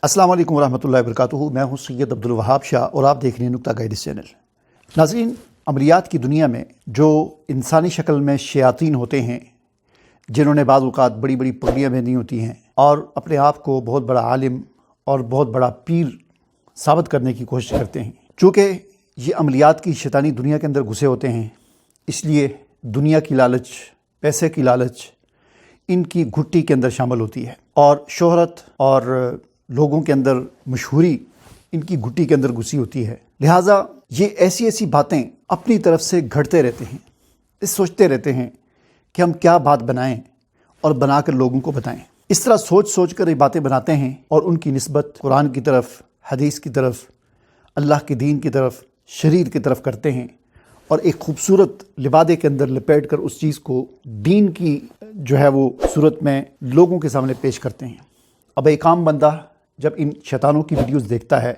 السلام علیکم ورحمۃ اللہ وبرکاتہ۔ میں ہوں سید عبدالوہاب شاہ اور آپ دیکھ رہے ہیں نکتہ گائیڈ چینل۔ ناظرین، عملیات کی دنیا میں جو انسانی شکل میں شیاطین ہوتے ہیں، جنہوں نے بعض اوقات بڑی بڑی پگڑیاں پہنی ہوتی ہیں اور اپنے آپ کو بہت بڑا عالم اور بہت بڑا پیر ثابت کرنے کی کوشش کرتے ہیں، چونکہ یہ عملیات کی شیطانی دنیا کے اندر گھسے ہوتے ہیں، اس لیے دنیا کی لالچ، پیسے کی لالچ ان کی گھٹی کے اندر شامل ہوتی ہے، اور شہرت اور لوگوں کے اندر مشہوری ان کی گھٹی کے اندر گھسی ہوتی ہے۔ لہٰذا یہ ایسی باتیں اپنی طرف سے گھڑتے رہتے ہیں، سوچتے رہتے ہیں کہ ہم کیا بات بنائیں اور بنا کر لوگوں کو بتائیں۔ اس طرح سوچ کر یہ باتیں بناتے ہیں اور ان کی نسبت قرآن کی طرف، حدیث کی طرف، اللہ کے دین کی طرف، شریعت کی طرف کرتے ہیں، اور ایک خوبصورت لبادے کے اندر لپیٹ کر اس چیز کو دین کی جو ہے وہ صورت میں لوگوں کے سامنے پیش کرتے ہیں۔ اب ایک عام بندہ جب ان شیطانوں کی ویڈیوز دیکھتا ہے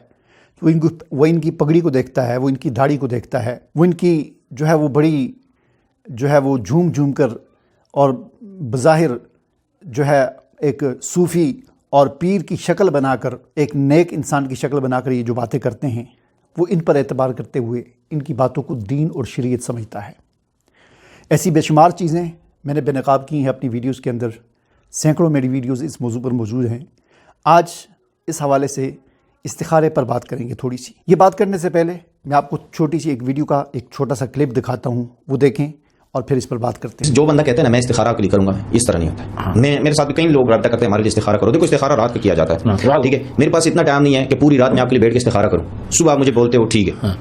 تو وہ ان کی پگڑی کو دیکھتا ہے، وہ ان کی داڑھی کو دیکھتا ہے، وہ ان کی جو ہے وہ بڑی جو ہے وہ جھوم کر اور بظاہر جو ہے ایک صوفی اور پیر کی شکل بنا کر، ایک نیک انسان کی شکل بنا کر یہ جو باتیں کرتے ہیں، وہ ان پر اعتبار کرتے ہوئے ان کی باتوں کو دین اور شریعت سمجھتا ہے۔ ایسی بے شمار چیزیں میں نے بے نقاب کی ہیں اپنی ویڈیوز کے اندر، سینکڑوں میری ویڈیوز اس موضوع پر موجود ہیں۔ آج اس حوالے سے استخارے پر بات کریں گے تھوڑی سی۔ یہ بات کرنے سے پہلے میں آپ کو چھوٹی سی ایک ویڈیو کا ایک چھوٹا سا کلپ دکھاتا ہوں، وہ دیکھیں اور پھر اس پر بات کرتے ہیں۔ جو بندہ کہتا ہے نا میں استخارہ کے لیے کروں گا، اس طرح نہیں ہوتا ہے۔ میرے ساتھ بھی کئی لوگ رابطہ کرتے ہیں ہمارے لیے استخارہ کرو۔ دیکھو استخارہ رات کو کیا جاتا ہے، ٹھیک ہے؟ میرے پاس اتنا ٹائم نہیں ہے کہ پوری رات میں آپ کے لیے بیٹھ کے استخارہ کروں۔ صبح آپ مجھے بولتے ہو ٹھیک ہے،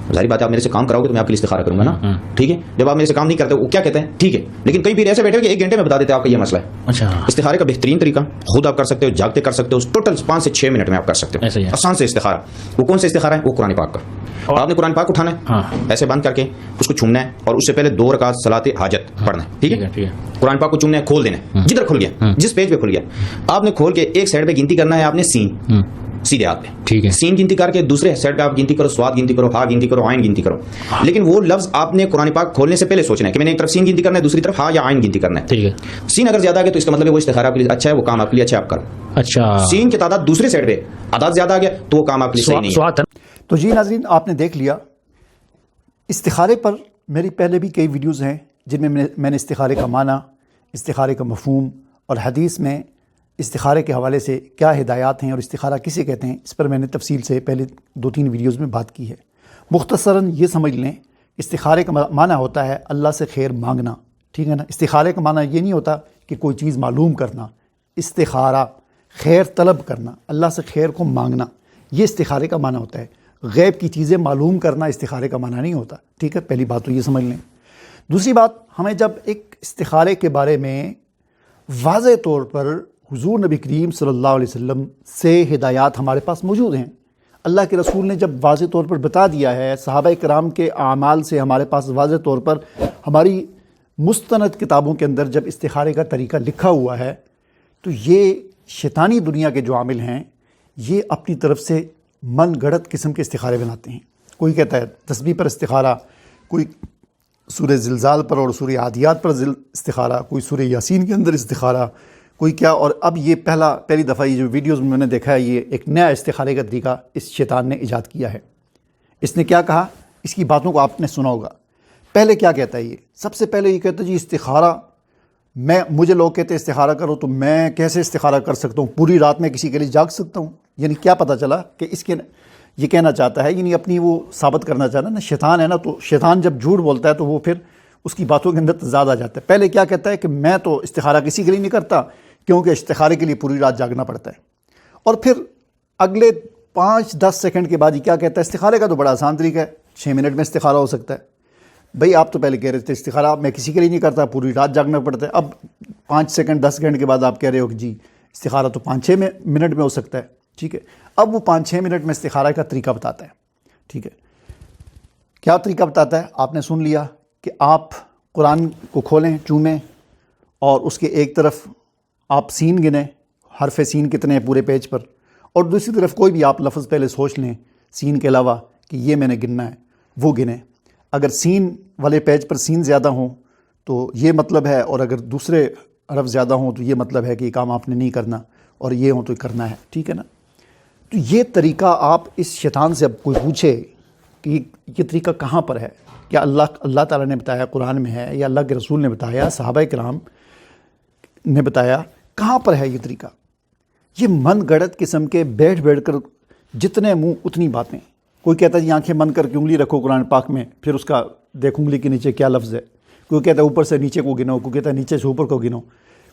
ظاہر بات ہے آپ میرے سے کام کراؤ گے تو میں آپ کے لیے استخارہ کروں گا نا، ٹھیک ہے؟ جب آپ میرے سے کام نہیں کرتے وہ کیا کہتے ہیں، ٹھیک ہے، لیکن کئی پیر ایسے بیٹھے کہ 1 گھنٹے میں بتا دیتے ہیں آپ کا یہ مسئلہ ہے۔ اچھا، استخارے کا بہترین طریقہ خود آپ کر سکتے ہو، جاگتے کر سکتے ہو، ٹوٹل 5 سے 6 منٹ میں آپ کر سکتے ہو، آسان سے استخارہ۔ وہ کون سے استخارہ ہے؟ وہ قرآن پاک کا۔ آپ نے قرآن پاک اٹھانا ہے، ایسے بند کر کے اس کو چھومنا ہے اور اس سے پہلے 2 رکعت صلاۃ حاجت پڑھنا ہے، ٹھیک ہے؟ قرآن پاک کو چومنا ہے، کھول دینا ہے جدھر کھل گیا، جس پیج پہ کھل گیا آپ نے کھول کے ایک سائڈ پہ گنتی کرنا ہے، آپ نے سین سیدھے ہاتھ پہ، ٹھیک ہے؟ سین گنتی کر کے دوسرے سائڈ پہ آپ گنتی کرو، سواد گنتی کرو، ہا گنتی کرو، عین گنتی کرو، لیکن وہ لفظ آپ نے قرآن پاک کھولنے سے پہلے سوچنا ہے کہ میں نے ایک طرف سین گنتی کرنا ہے، دوسری طرف ہا یا عین گنتی کرنا ہے، ٹھیک ہے؟ سین اگر زیادہ آ گیا تو اس کا مطلب ہے وہ استخارہ آپ کے لیے اچھا ہے، وہ کام آپ کے لیے اچھا ہے، آپ کرو۔ اچھا، سین کی تعداد دوسرے سائڈ پہ اعداد زیادہ آ گیا تو وہ کام آپ کے لیے صحیح نہیں ہے۔ تو جی ناظرین، آپ نے دیکھ لیا، استخارے پر میری پہلے بھی کئی ویڈیوز ہیں جن میں میں نے استخارے کا معنی، استخارے کا مفہوم اور حدیث میں استخارے کے حوالے سے کیا ہدایات ہیں اور استخارہ کسے کہتے ہیں، اس پر میں نے تفصیل سے پہلے 2-3 ویڈیوز میں بات کی ہے۔ مختصراً یہ سمجھ لیں، استخارے کا معنی ہوتا ہے اللہ سے خیر مانگنا، ٹھیک ہے نا؟ استخارے کا معنی یہ نہیں ہوتا کہ کوئی چیز معلوم کرنا، استخارہ خیر طلب کرنا، اللہ سے خیر کو مانگنا، یہ استخارے کا معنی ہوتا ہے۔ غیب کی چیزیں معلوم کرنا استخارے کا معنی نہیں ہوتا، ٹھیک ہے؟ پہلی بات تو یہ سمجھ لیں۔ دوسری بات، ہمیں جب ایک استخارے کے بارے میں واضح طور پر حضور نبی کریم صلی اللہ علیہ وسلم سے ہدایات ہمارے پاس موجود ہیں، اللہ کے رسول نے جب واضح طور پر بتا دیا ہے، صحابہ کرام کے اعمال سے ہمارے پاس واضح طور پر ہماری مستند کتابوں کے اندر جب استخارے کا طریقہ لکھا ہوا ہے، تو یہ شیطانی دنیا کے جو عامل ہیں یہ اپنی طرف سے من گھڑت قسم کے استخارے بناتے ہیں۔ کوئی کہتا ہے تسبیح پر استخارہ، کوئی سورہ زلزال پر اور سورہ عادیات پر استخارہ، کوئی سورہ یاسین کے اندر استخارہ، کوئی کیا۔ اور اب یہ پہلی دفعہ یہ جو ویڈیوز میں نے دیکھا ہے، یہ ایک نیا استخارے کا طریقہ اس شیطان نے ایجاد کیا ہے۔ اس نے کیا کہا، اس کی باتوں کو آپ نے سنا ہوگا۔ پہلے کیا کہتا ہے یہ؟ سب سے پہلے یہ کہتا ہے جی استخارہ، مجھے لوگ کہتے ہیں استخارہ کرو، تو میں کیسے استخارہ کر سکتا ہوں؟ پوری رات میں کسی کے لیے جاگ سکتا ہوں؟ یعنی کیا پتہ چلا کہ اس کے یہ کہنا چاہتا ہے، یعنی اپنی وہ ثابت کرنا چاہتا ہے نا، شیطان ہے نا، تو شیطان جب جھوٹ بولتا ہے تو وہ پھر اس کی باتوں کے اندر تضاد آ جاتا ہے۔ پہلے کیا کہتا ہے کہ میں تو استخارہ کسی کے لیے نہیں کرتا، کیونکہ استخارے کے لیے پوری رات جاگنا پڑتا ہے، اور پھر اگلے 5-10 سیکنڈ کے بعد یہ کیا کہتا ہے، استخارے کا تو بڑا آسان طریقہ ہے، 6 منٹ میں استخارہ ہو سکتا ہے۔ بھئی آپ تو پہلے کہہ رہے تھے استخارہ میں کسی کے لیے نہیں کرتا، پوری رات جاگنا پڑتا ہے، اب 5 سیکنڈ 10 سیکنڈ کے بعد آپ کہہ رہے ہو کہ جی استخارہ تو 5-6 منٹ میں ہو سکتا ہے، ٹھیک ہے؟ اب وہ 5-6 منٹ میں استخارہ کا طریقہ بتاتا ہے، ٹھیک ہے؟ کیا طریقہ بتاتا ہے؟ آپ نے سن لیا کہ آپ قرآن کو کھولیں، چومیں، اور اس کے ایک طرف آپ سین گنیں، حرف سین کتنے ہیں پورے پیج پر، اور دوسری طرف کوئی بھی آپ لفظ پہلے سوچ لیں سین کے علاوہ کہ یہ میں نے گننا ہے، وہ گنیں۔ اگر سین والے پیج پر سین زیادہ ہوں تو یہ مطلب ہے، اور اگر دوسرے حرف زیادہ ہوں تو یہ مطلب ہے کہ یہ کام آپ نے نہیں کرنا، اور یہ ہوں تو کرنا ہے، ٹھیک ہے نا؟ تو یہ طریقہ آپ اس شیطان سے اب کوئی پوچھے کہ یہ طریقہ کہاں پر ہے، کیا اللہ تعالیٰ نے بتایا قرآن میں ہے، یا اللہ کے رسول نے بتایا، صحابہ کرام نے بتایا، کہاں پر ہے یہ طریقہ؟ یہ من گڑت قسم کے بیٹھ کر جتنے منہ اتنی باتیں. کوئی کہتا ہے آنکھیں بند کر کے انگلی رکھو قرآن پاک میں، پھر اس کا دیکھو انگلی کے نیچے کیا لفظ ہے. کوئی کہتا ہے اوپر سے نیچے کو گنو، کوئی کہتا ہے نیچے سے اوپر کو گنو،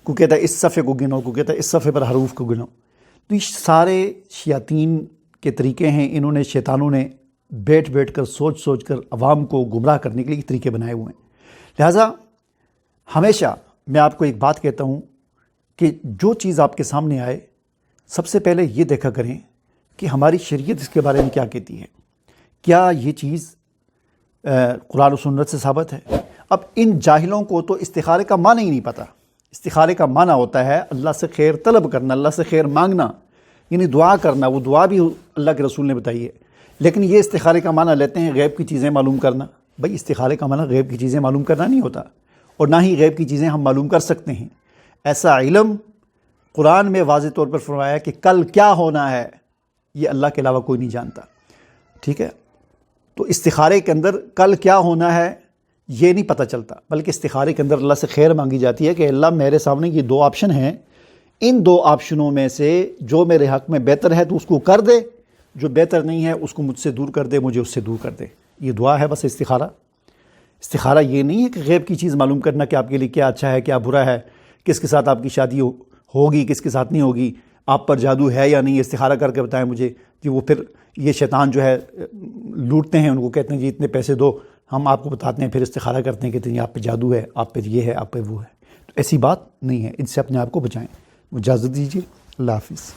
کوئی کہتا ہے اس صفحے کو گنو، کوئی کہتا ہے اس صفحے پر حروف کو گنو. تو یہ سارے شیاطین کے طریقے ہیں. انہوں نے شیطانوں نے بیٹھ کر سوچ کر عوام کو گمراہ کرنے کے لیے طریقے بنائے ہوئے ہیں. لہٰذا ہمیشہ میں آپ کو ایک بات کہتا ہوں کہ جو چیز آپ کے سامنے آئے سب سے پہلے یہ دیکھا کریں کہ ہماری شریعت اس کے بارے میں کیا کہتی ہے، کیا یہ چیز قرآن و سنت سے ثابت ہے. اب ان جاہلوں کو تو استخارے کا معنی ہی نہیں پتہ. استخارے کا معنی ہوتا ہے اللہ سے خیر طلب کرنا، اللہ سے خیر مانگنا، یعنی دعا کرنا. وہ دعا بھی اللہ کے رسول نے بتائی ہے. لیکن یہ استخارے کا معنی لیتے ہیں غیب کی چیزیں معلوم کرنا. بھائی استخارے کا معنی غیب کی چیزیں معلوم کرنا نہیں ہوتا، اور نہ ہی غیب کی چیزیں ہم معلوم کر سکتے ہیں. ایسا علم قرآن میں واضح طور پر فرمایا کہ کل کیا ہونا ہے یہ اللہ کے علاوہ کوئی نہیں جانتا. ٹھیک ہے، تو استخارے کے اندر کل کیا ہونا ہے یہ نہیں پتہ چلتا، بلکہ استخارے کے اندر اللہ سے خیر مانگی جاتی ہے کہ اللہ میرے سامنے یہ 2 آپشن ہیں، ان 2 آپشنوں میں سے جو میرے حق میں بہتر ہے تو اس کو کر دے، جو بہتر نہیں ہے اس کو مجھ سے دور کر دے، مجھے اس سے دور کر دے. یہ دعا ہے بس استخارہ. استخارہ یہ نہیں ہے کہ غیب کی چیز معلوم کرنا کہ آپ کے لیے کیا اچھا ہے کیا برا ہے، کس کے ساتھ آپ کی شادی ہوگی کس کے ساتھ نہیں ہوگی، آپ پر جادو ہے یا نہیں، استخارہ کر کے بتائیں مجھے. جی وہ پھر یہ شیطان جو ہے لوٹتے ہیں، ان کو کہتے ہیں جی اتنے پیسے دو، ہم آپ کو بتاتے ہیں، پھر استخارہ کرتے ہیں، کہتے ہیں آپ پہ جادو ہے، آپ پہ یہ ہے، آپ پہ وہ ہے. تو ایسی بات نہیں ہے. ان سے اپنے آپ کو بچائیں. اجازت دیجیے. اللہ حافظ.